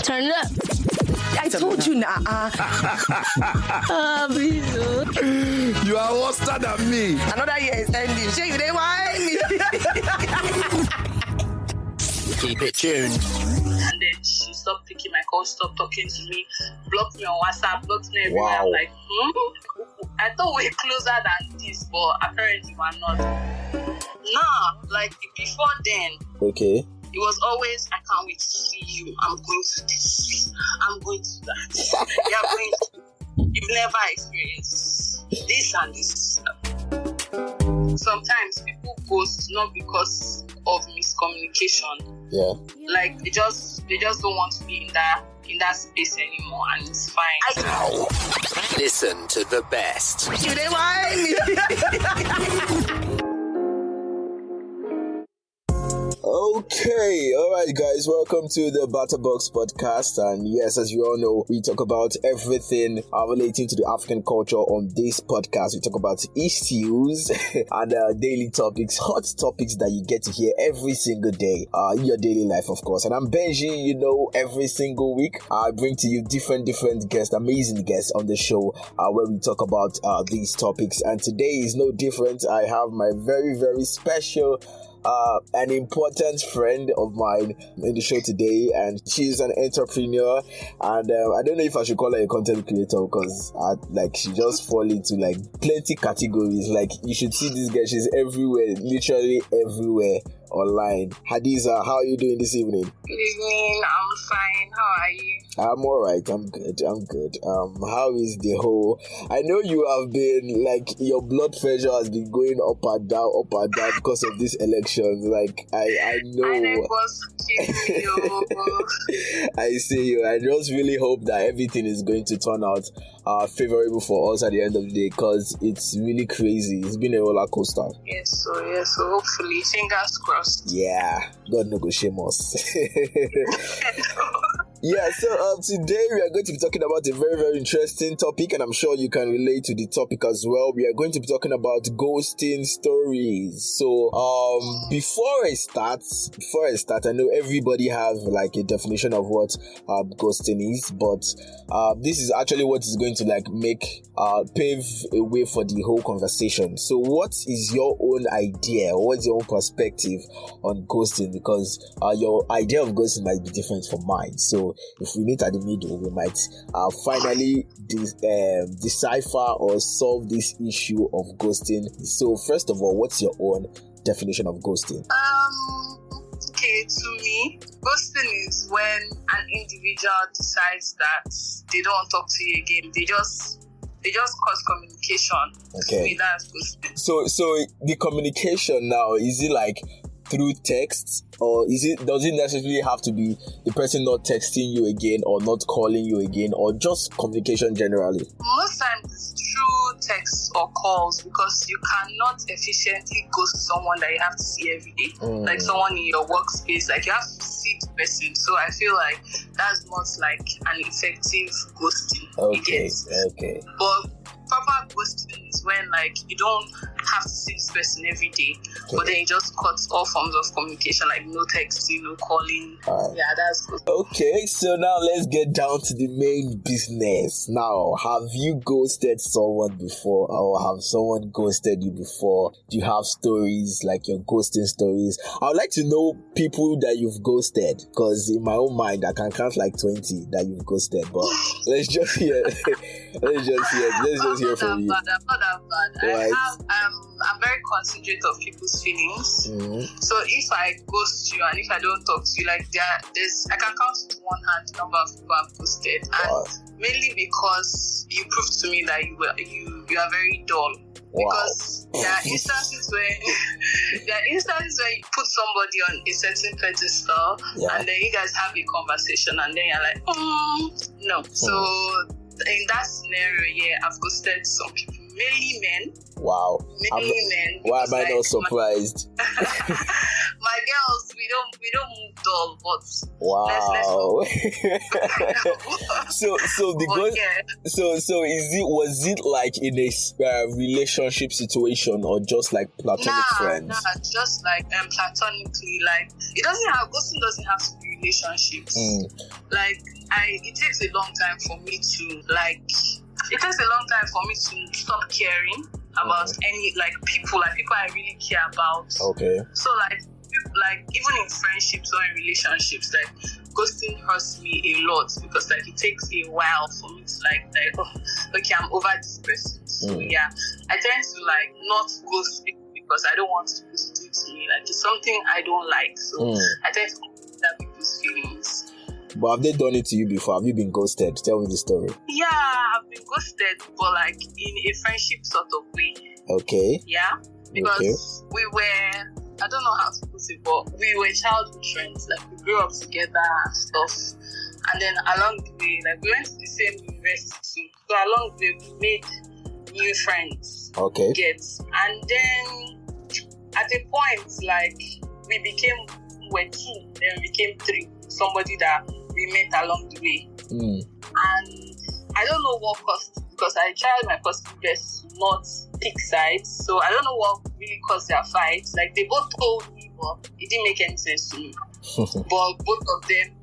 Turn it up. I told you now. Please. You are worse than me. Another year is ending. Sure, you didn't whine me. Keep it tuned. And then she stopped picking my call, stopped talking to me, blocked me on WhatsApp, blocked me everywhere. Wow. I'm like, I thought we were closer than this, but apparently we're not. Nah, like before then, Okay. it was always, I can't wait to see you. I'm going to this. I'm going to that. You're going to. You've never experienced this and this. Sometimes people ghost not because of miscommunication. Yeah. Like they just don't want to be in that space anymore, and it's fine. Now, listen to the best. You didn't whine me. Okay, alright guys, welcome to the Batterbox podcast, and yes, as you all know, we talk about everything relating to the African culture on this podcast. We talk about issues and daily topics, hot topics that you get to hear every single day in your daily life, of course. And I'm Benji, you know, every single week I bring to you different guests, amazing guests on the show where we talk about these topics, and today is no different. I have my very special an important friend of mine in the show today, and she's an entrepreneur, and I don't know if I should call her a content creator, because she just fall into like plenty categories. Like, you should see this girl, she's everywhere, literally everywhere online. Hadiza, how are you doing this evening? Good evening, I'm fine. How are you? I'm alright, I'm good. How is the whole, I know you have been, like, your blood pressure has been going up and down because of this election. Like, I know. I see you. I just really hope that everything is going to turn out favorable for us at the end of the day, because it's really crazy. It's been a roller coaster. Yes, so hopefully, fingers crossed. Yeah, God no go shame us. Yeah, so today we are going to be talking about a very interesting topic, and I'm sure you can relate to the topic as well. We are going to be talking about ghosting stories. So before I start, I know everybody have like a definition of what ghosting is, but this is actually what is going to like pave a way for the whole conversation. So what is your own idea? What's your own perspective on ghosting? Because your idea of ghosting might be different from mine. So if we meet at the middle, we might finally decipher or solve this issue of ghosting. So first of all, what's your own definition of ghosting? Okay, to me, ghosting is when an individual decides that they don't want to talk to you again. They just cause communication. Okay. To me, that's ghosting. So the communication now, is it like through text, or does it necessarily have to be the person not texting you again or not calling you again, or just communication generally? Most times it's through text or calls, because you cannot efficiently ghost someone that you have to see every day, like someone in your workspace. Like, you have to see the person. So I feel like that's not like an effective ghosting. Okay. But proper ghosting is when like you don't have to see this person every day, but then you just cut all forms of communication, like no texting, no calling. Yeah, that's good. Okay, so now let's get down to the main business. Now, have you ghosted someone before, or have someone ghosted you before? Do you have stories, like your ghosting stories? I would like to know people that you've ghosted, because in my own mind I can count like 20 that you've ghosted, but let's just hear from you. I'm not that bad. Right. I'm very considerate of people's feelings. So if I ghost you and if I don't talk to you, like I can count with one hand the number of people I've ghosted, and mainly because you proved to me that you are very dull. Because there are instances where you put somebody on a certain pedestal, and then you guys have a conversation, and then you're like, no. So in that scenario, I've ghosted some people, mainly men. Wow. Mainly men. Why am I not surprised? My girls, we don't move dull, but wow. Let's so was it like in a relationship situation, or just like platonic friends? Nah, just like platonically. Like, ghosting doesn't have to be relationships. Like it takes a long time for me to stop caring about any people I really care about. Okay. So even in friendships or in relationships, ghosting hurts me a lot because it takes a while for me to okay, I'm over this person. So yeah, I tend to not ghost people because I don't want people to do it to me. It's something I don't like. So I tend to consider people's feelings. But have they done it to you before? Have you been ghosted? Tell me the story. Yeah, I've been ghosted, but in a friendship sort of way. Okay. Yeah, because we were, I don't know how to put it, but we were childhood friends. We grew up together and stuff. And then along the way, we went to the same university. So along the way, we made new friends. Okay. And then at a point, we're two, then we became three. Somebody that we met along the way. And I don't know what caused it, because I tried my possible best to not pick sides. So I don't know what really caused their fights. They both told me, but it didn't make any sense to me. But both of them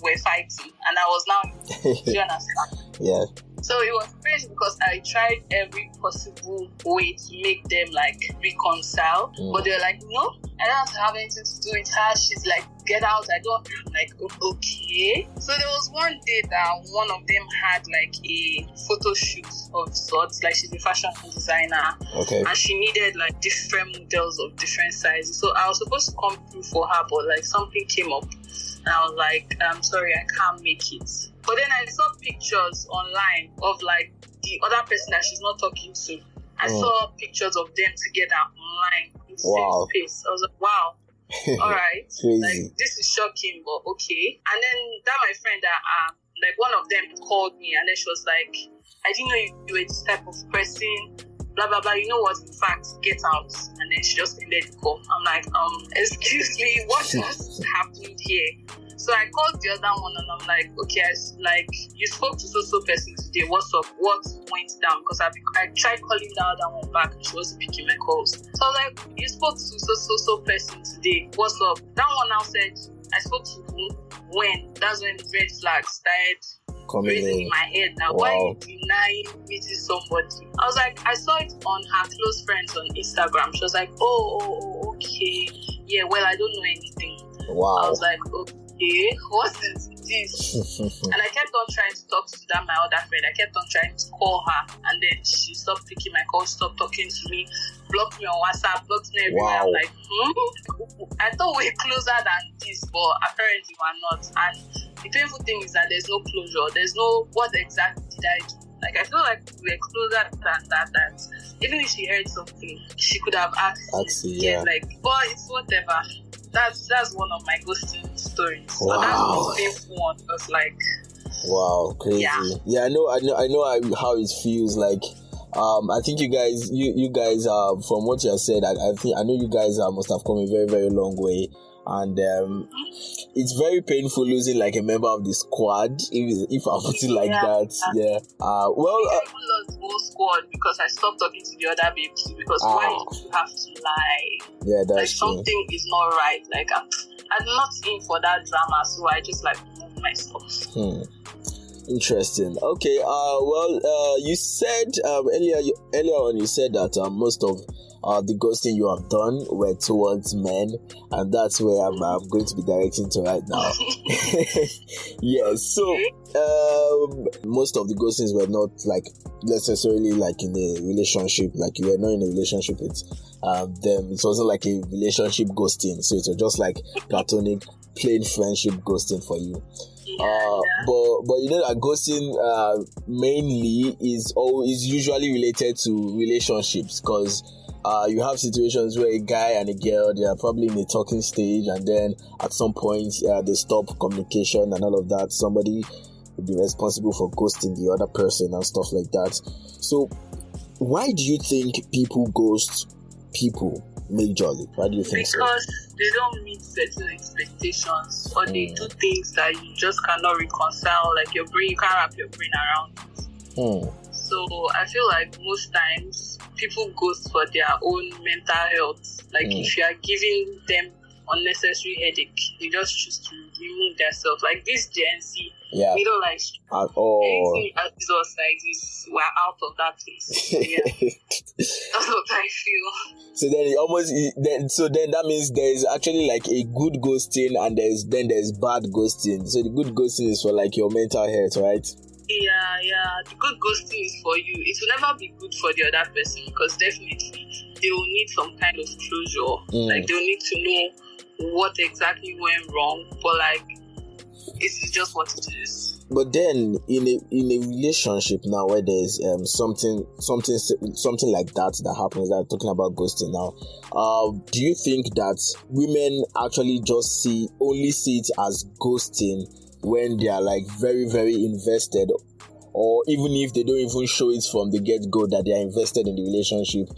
were fighting, and I was now, do you understand? Yeah. So it was crazy because I tried every possible way to make them reconcile, but they're no, I don't have to have anything to do with her. She's get out. I don't. Okay. So there was one day that one of them had a photo shoot of sorts. She's a fashion designer. Okay. And she needed different models of different sizes. So I was supposed to come through for her, but something came up, and I was I'm sorry, I can't make it. But then I saw pictures online of the other person that she's not talking to. I saw pictures of them together online in the same space. I was wow. All right. Crazy. This is shocking, but okay. And then that my friend that one of them called me, and then she was I didn't know you were this type of person. Blah blah blah. You know what? In fact, get out. And then she just ended the call. I'm excuse me, what has happened here? So I called the other one, and I'm okay, you spoke to so person today. What's up? What went down? Because I tried calling the other one back, and she wasn't picking my calls. So I was you spoke to so person today. What's up? That one now said, I spoke to who? When? That's when the red flags started raising in my head. Now, why are you denying meeting somebody? I was I saw it on her close friends on Instagram. She was oh, okay. Yeah, well, I don't know anything. Wow. I was okay, what is this? And I kept on trying to talk to my other friend. I kept on trying to call her, and then she stopped picking my call, stopped talking to me, blocked me on WhatsApp, blocked me everywhere. Wow. I'm I thought we were closer than this, but apparently we're not. And the painful thing is that there's no closure. There's no, what exactly did I do? I feel we were closer than that even if she heard something, she could have asked. Yeah. But it's whatever. That's one of my ghosting stories. Wow. So that's the most painful one. It was wow, crazy. Yeah, I know how it feels I think you guys from what you have said, I know you guys must have come a very, very long way. And it's very painful losing a member of the squad, if I put it that. Yeah. I even lost the whole squad because I stopped talking to the other babes, because why do you have to lie? Yeah, that's true. Something is not right. I'm not in for that drama, so I just move my stuff. Interesting. Okay. You said earlier on, you said that most of the ghosting you have done were towards men, and that's where I'm going to be directing to right now. Yes. So most of the ghostings were not necessarily in a relationship. You were not in a relationship with them. It wasn't a relationship ghosting. So it was just platonic, plain friendship ghosting for you. But you know that ghosting mainly is usually related to relationships, because you have situations where a guy and a girl, they are probably in a talking stage, and then at some point they stop communication and all of that. Somebody will be responsible for ghosting the other person and stuff like that. So why do you think people ghost people majorly? Why do you think so? Because they don't meet certain expectations, or they do things that you just cannot reconcile. Your brain, you can't wrap your brain around it. So I feel most times people ghost for their own mental health. If you are giving them unnecessary headache. They just choose to remove themselves. Like this Gen Z, Yeah. we don't like At all. anything that is us like this, we're out of that place. So, yeah, that's what I feel. So then that means there is actually like a good ghosting and there's bad ghosting. So the good ghosting is for like your mental health, right? Yeah. The good ghosting is for you. It will never be good for the other person because definitely they will need some kind of closure. Like they'll need to know what exactly went wrong. But like, it's just what it is. But then in a relationship now where there's something like that happens, that talking about ghosting now, do you think that women actually just only see it as ghosting when they are like very, very invested, or even if they don't even show it from the get-go that they are invested in the relationship,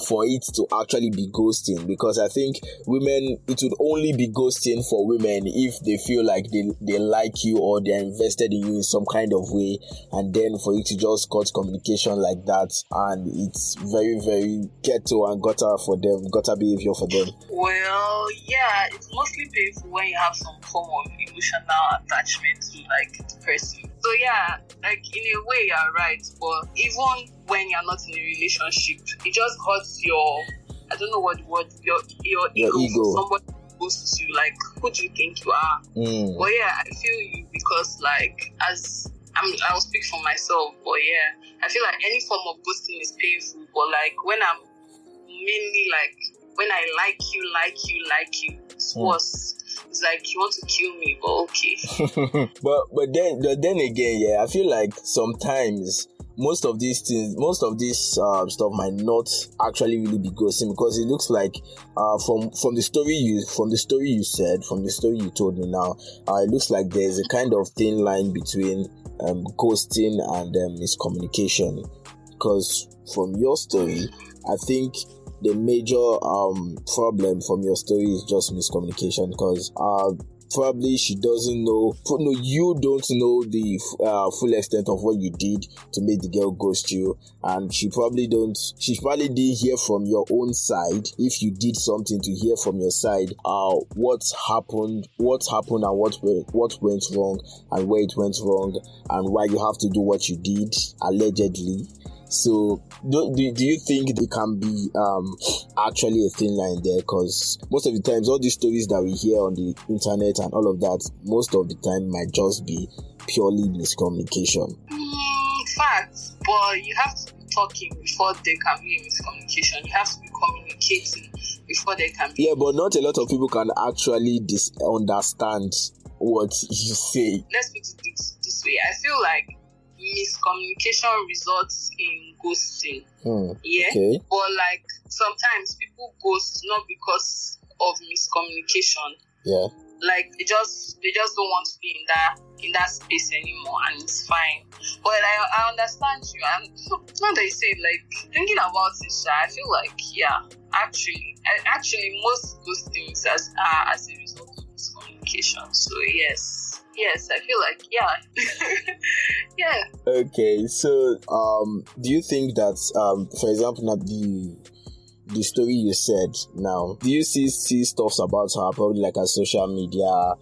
for it to actually be ghosting? Because I think it would only be ghosting for women if they feel like they like you or they're invested in you in some kind of way, and then for you to just cut communication like that, and it's very, very ghetto and gutter behavior for them. Well, yeah, it's mostly painful when you have some form of emotional attachment to like the person. So yeah, like in a way you're right, but even when you're not in a relationship, it just hurts your, I don't know what the word, your ego. Somebody goes to you, like, who do you think you are? But yeah, I feel you because like I'll speak for myself, but yeah, I feel like any form of ghosting is painful, but like when I'm mainly like when I like you, it's worse. It's like you want to kill me, but okay. but then again, yeah, I feel like sometimes most of this stuff might not actually really be ghosting, because it looks like from the story you told me now, it looks like there's a kind of thin line between ghosting and miscommunication. Because from your story, I think the major problem from your story is just miscommunication, because probably she doesn't know, no, you don't know the full extent of what you did to make the girl ghost you, and she probably didn't hear from your own side, if you did something, to hear from your side what happened and what went wrong and where it went wrong and why you have to do what you did allegedly. So do you think it can be actually a thin line there? Because most of the times all these stories that we hear on the internet and all of that, most of the time might just be purely miscommunication. Facts, but you have to be talking before there can be a miscommunication. You have to be communicating before there can be. Yeah, but not a lot of people can actually understand what you say. Let's put it this way. I feel like miscommunication results in ghosting. Yeah. Okay. But like sometimes people ghost not because of miscommunication. Yeah. Like they just don't want to be in that space anymore, and it's fine. But I understand you, and now that you say it, like thinking about it, I feel like actually most ghostings are as a result of miscommunication. So Yes, I feel like, yeah. Yeah. Okay, so do you think that, for example, now the story you said now, do you see stuff about her, probably like her social media,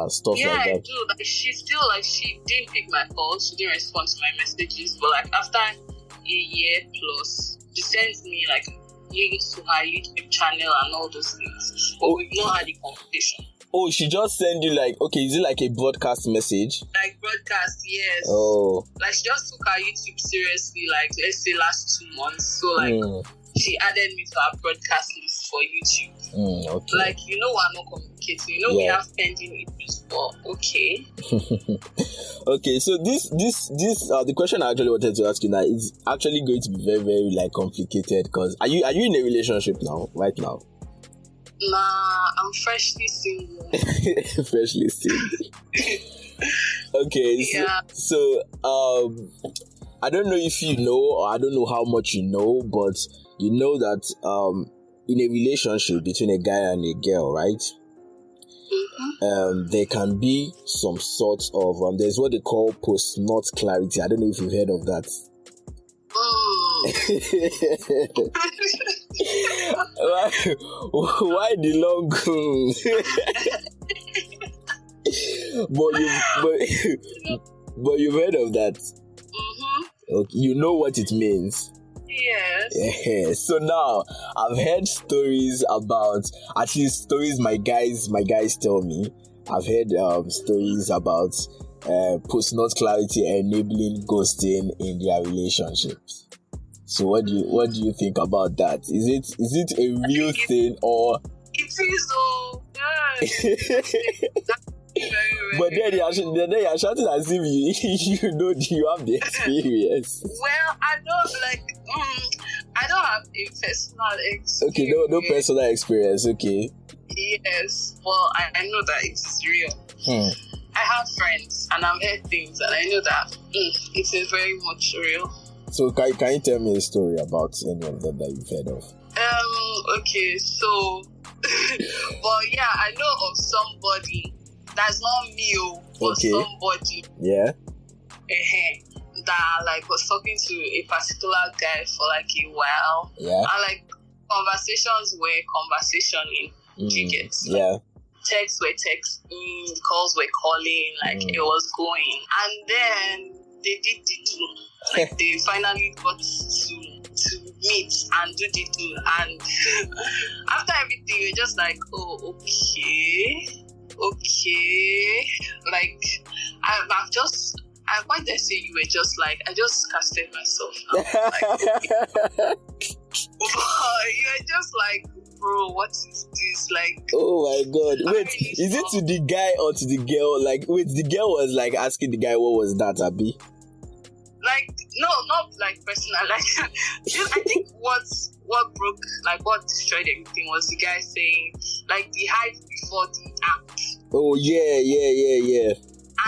stuff like that? Yeah, I do. Like, she didn't pick my calls, she didn't respond to my messages, but like after a year plus, she sends me like links to her YouTube channel and all those things, but we've not had a conversation. Oh, she just sent you like, okay, is it like a broadcast message? Like broadcast, yes. Oh. Like she just took her YouTube seriously, like let's say last 2 months. So like she added me to her broadcast list for YouTube. Okay. Like, we're not communicating. We have pending issues, but okay. Okay, so this the question I actually wanted to ask you now is actually going to be very, very like complicated, because are you in a relationship now, right now? Nah, I'm freshly single. Freshly single. Okay, yeah. So I don't know if you know, or I don't know how much you know, but you know that in a relationship between a guy and a girl, right? Mm-hmm. There can be some sort of there's what they call post-nut clarity. I don't know if you've heard of that. Why the long but you've heard of that? Okay, you know what it means. Yes. Yeah. So now I've heard stories about, at least stories my guys tell me. I've heard stories about post-nut clarity enabling ghosting in their relationships. So what do you think about that? Is it a real thing or? It is. Oh, yes. Very, But then you are shouting as if you know you have the experience. Well, I don't I don't have a personal experience. Okay, no personal experience. Okay. Yes, well, I know that it is real. I have friends and I've heard things, and I know that it is very much real. So can you tell me a story about any of them that you've heard of? Okay, so, well, yeah, I know of somebody. That's not me, but Okay. somebody Yeah. that like was talking to a particular guy for like a while, Yeah. and like conversations were conversationing. You get? Yeah. Texts were texting, calls were calling, like it was going, and then they did the do. Like they finally got to meet and do the do, and after everything, you're just like, oh, okay, like why did I say you were just like, I just casted myself now. Like, you're just like, bro, what is this? Like, Oh my god. Wait, really is it to the guy or to the girl? Like, wait, the girl was like asking the guy what was that, Abi? like, no, not like personal. Like, I think what broke, like what destroyed everything was the guy saying, like, the hype before the act. Oh yeah.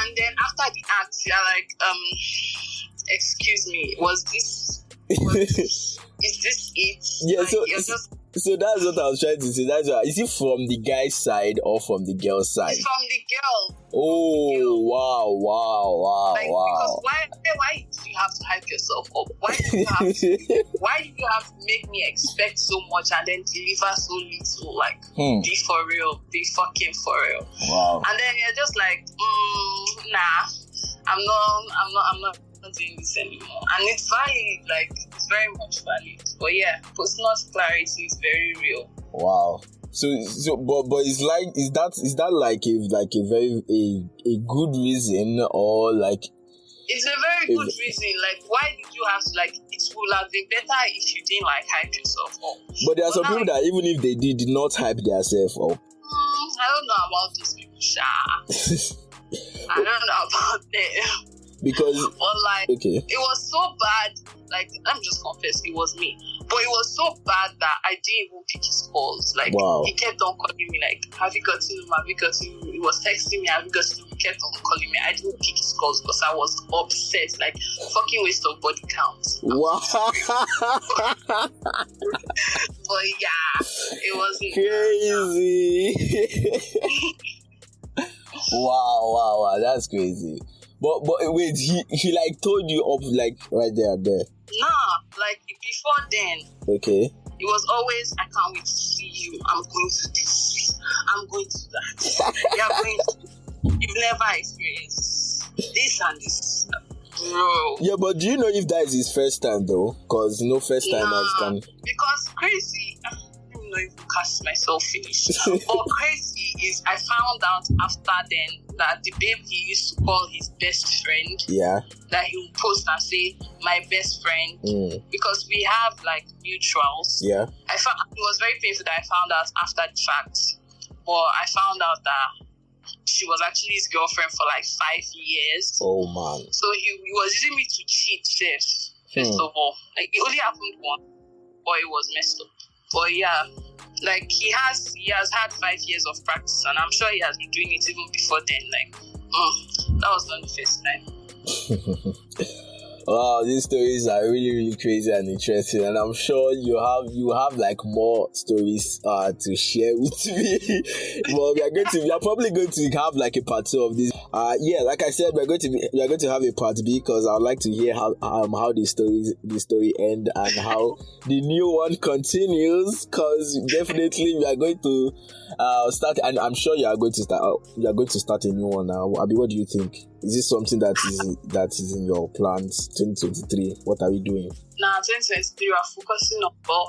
And then after the act, you're like, excuse me, is this it? Yeah, like, so you're just, so that's what I was trying to say. That's why, is it from the guy's side or from the girl's side? it's from the girl. Oh wow. Like, because why do you have to hype yourself up? Why do you have to make me expect so much and then deliver so little? Like, be for real, be fucking for real. Wow. And then you're just like, nah, I'm not doing this anymore. And it's valid, like, it's very much valid. But yeah, post-nut clarity is very real. Wow. So but it's like, is that like a very a good reason, or like? It's a very good reason. Like, why did you have to, like, it would have been better if you didn't like hype yourself up. But there are some people that even if they did not hype themselves up. I don't know about those people, Sha. I don't know about them. Because But like, okay. it was so bad. Like, let me just confess, it was me. But it was so bad that I didn't even pick his calls. Like, Wow. he kept on calling me, like, have you gotten him? Have you gotten him? He was texting me, have you gotten him? He kept on calling me. I didn't pick his calls because I was upset. Like, fucking waste of body count. Wow. But yeah, it wasn't Crazy. Wow, that's crazy. But wait, he like told you up like right there. Nah, like before then, Okay. it was always, I can't wait to see you. I'm going to this. I'm going to that. You're going to. You've never experienced this and this, bro. Yeah, but do you know if that is his first time though? Because first timers can. Because crazy. Let me not even cast myself finish. But crazy is, I found out after then that the babe he used to call his best friend, Yeah. that he would post and say, my best friend, because we have like mutuals. Yeah. It was very painful that I found out after the fact, but I found out that she was actually his girlfriend for like 5 years. Oh man. So he was using me to cheat first of all. Like, it only happened once, but it was messed up. But yeah, like, he has had 5 years of practice, and I'm sure he has been doing it even before then. Like, that was not the first time. Wow, these stories are really, really crazy and interesting, and I'm sure you have like more stories to share with me. But we are probably going to have like a part 2 of this. Yeah, like I said, we are going to have a part B because I'd like to hear how the story end and how the new one continues. Because definitely we are going to start, and I'm sure you are going to start a new one now. Abi, what do you think? Is this something that is in your plans? 2023. What are we doing? Now, 2023, we're focusing on God.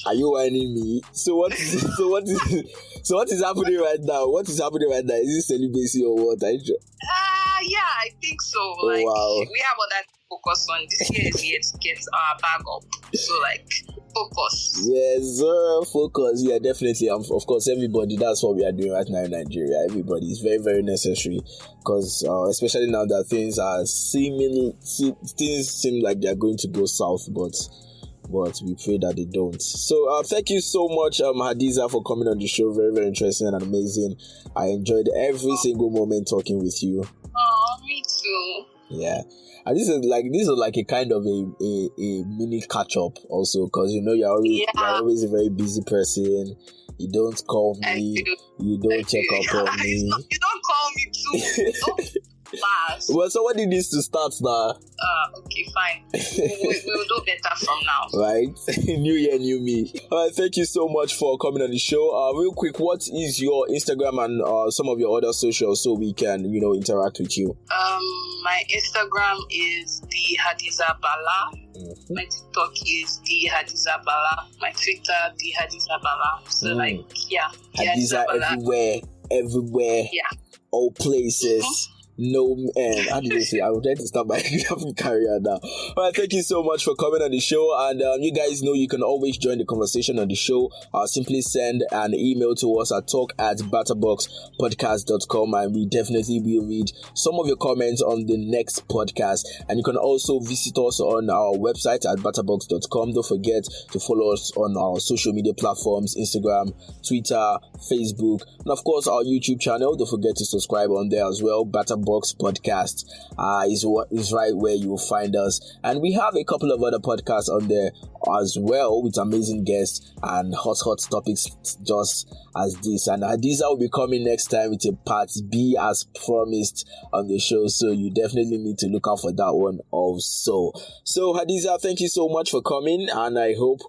Are you whining me? So what is happening right now? What is happening right now? Is it celibacy or what? Yeah, I think so. Oh, like, wow. we have other to focus on. This year is yet to get our bag up. So, like, focus. Yes, sir. Focus. Yeah, definitely. Of course, everybody. That's what we are doing right now in Nigeria. Everybody is very, very necessary because, especially now that things seem like they are going to go south, but we pray that they don't. So, thank you so much, Hadiza, for coming on the show. Very, very interesting and amazing. I enjoyed every single moment talking with you. Oh, me too. Yeah. And this is like a kind of a mini catch up also, because you're always a very busy person. You don't call me, you don't check up on me. You don't call me too. Fast. Well, so what did this to start now? Okay, fine. We'll do better from now. Right? New year, new me. Thank you so much for coming on the show. Real quick, what is your Instagram and some of your other socials so we can, interact with you? My Instagram is the Hadiza Bala. Mm-hmm. My TikTok is the Hadiza Bala. My Twitter, the Hadiza Bala. So Hadiza everywhere. Yeah. All places. Mm-hmm. No, and how did you say? I would like to start my career now. All right, thank you so much for coming on the show. And you guys know you can always join the conversation on the show. Simply send an email to us at talk@batterboxpodcast.com, and we definitely will read some of your comments on the next podcast. And you can also visit us on our website at batterbox.com. Don't forget to follow us on our social media platforms: Instagram, Twitter, Facebook, and of course our YouTube channel. Don't forget to subscribe on there as well. Batterbox Podcast is right where you will find us, and we have a couple of other podcasts on there as well with amazing guests and hot topics just as this. And Hadiza will be coming next time with a part B as promised on the show, so you definitely need to look out for that one also. So Hadiza, thank you so much for coming, and I hope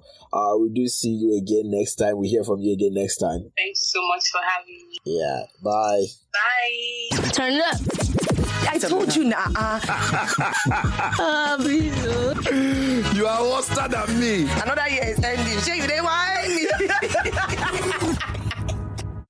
we do see you again next time. We hear from you again next time. Thanks so much for having me. Yeah, bye. Bye. Turn it up. I told you now. You are worse than me. Another year is ending. Shay, you didn't whine me.